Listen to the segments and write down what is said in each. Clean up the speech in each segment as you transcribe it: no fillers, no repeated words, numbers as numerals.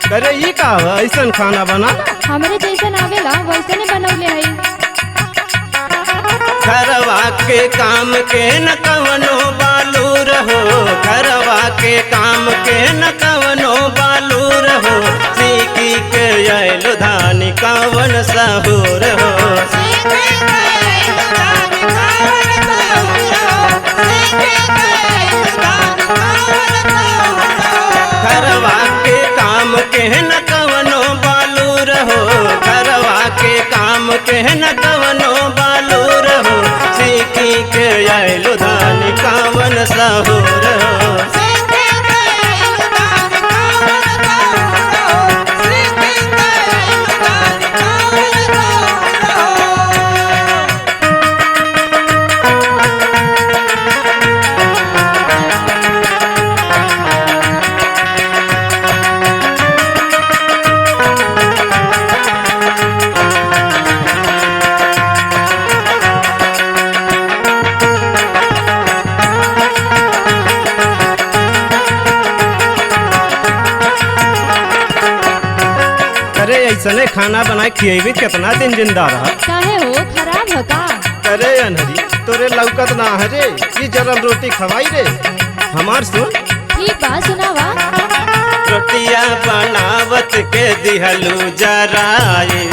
करे ये का ऐसन खाना बना हमरे जैसन आवेला वैसने बनौले हई। घरवा के काम के न कवनो बालू रहो, घरवा के काम के न कवनो बालू रहो, सीखी के आइलो धानी कावन सहूर हो। घरवा के काम के न कवनो बालू रहो, घरवा के काम के न कवनो बालू रहो, सीखी के आइलो धानी कावन सहूर हो। अरे ऐसने खाना बनाए खिएबी कितना दिन जिंदा रहा। काहे हो खराब हो का? अरे अनहरी तोरे लौकत ना है रे, ये जरल रोटी खवाई रे। हमार सुन ठीक बा सुनावा। रोटिया बनावत के दिहलू जराए,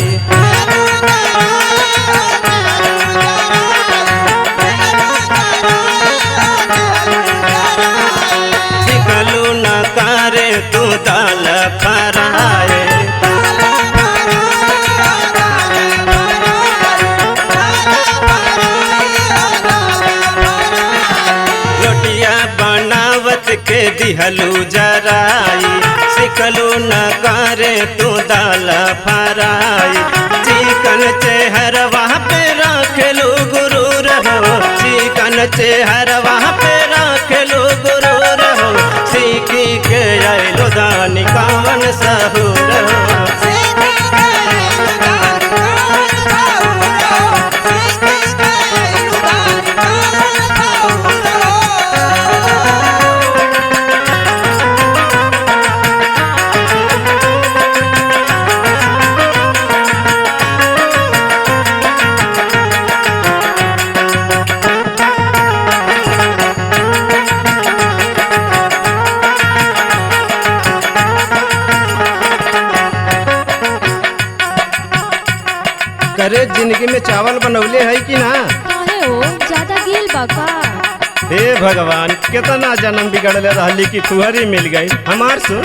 सिखलू न करे तू दाल फराए। रोटिया बनावत के दिहलू जराई, सिखलू न करे तू दाल फराई। चिकन चेहरवा पे रखलू गुरूर हो, चिकन चेहरवा पे रखलू गुरूर हो, सीखी के आइलो दानी कावन सहूर हो। करे जिंदगी में चावल बनौले है कि ना? काहे हो ज्यादा गिल बा का? हे भगवान कितना जन्म बिगड़ले रहली कि तुहरी मिल गई। हमार सुन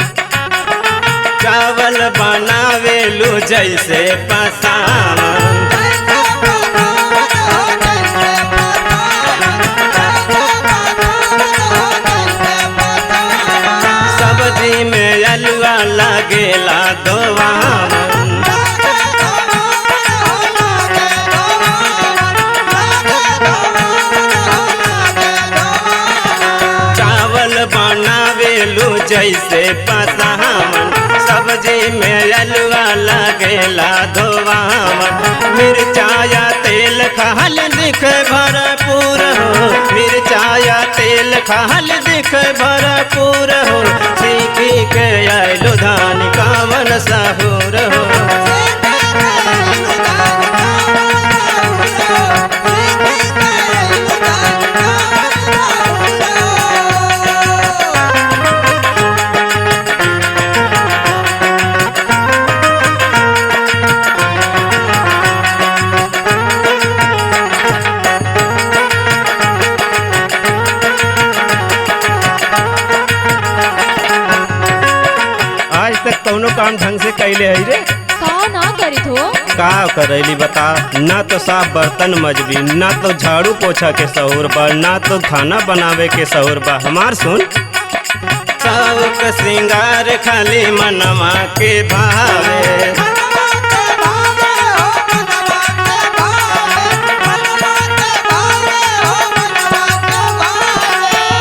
चावल बनावे लू जैसे पसावन, सब्जी में अलुआ लगेला दोवावन, बनावेलू जैसे पसावन, सब्जी में अलुआ लगेला धोवावन। मिर्चाया तेल खाल दिख भरपूर हो, मिर्चाया तेल खाल दिख भरपूर हो, सीखी के आइलो धानी कावन सहूर हो। कौनो काम ढंग से कैले है रे? का ना करित हो? का करैली बता, ना तो साफ बर्तन मजबी, ना तो झाड़ू पोछा के सहूर बा, ना तो खाना बनावे के सहूर बा। हमार सुन शौक श्रृंगार खाली मनवा के भावे,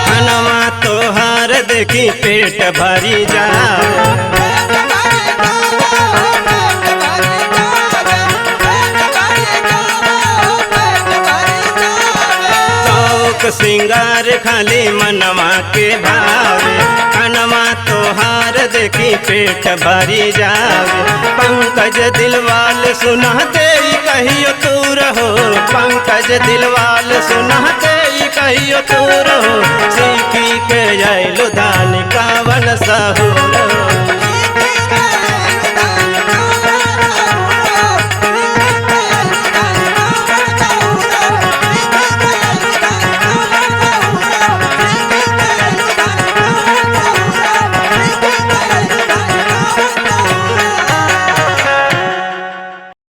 खानवा तोहार देखी पेट भरी जाए। श्रृंगार खाली मनवा के भावे, सजनवा तोहार देखी पेट भरी जावे। पंकज दिलवाल सुनहते कहियो तू रहो, पंकज दिलवाल सुनहते कहियो तू रहो। सीखी के आइलो धान कावन साहू।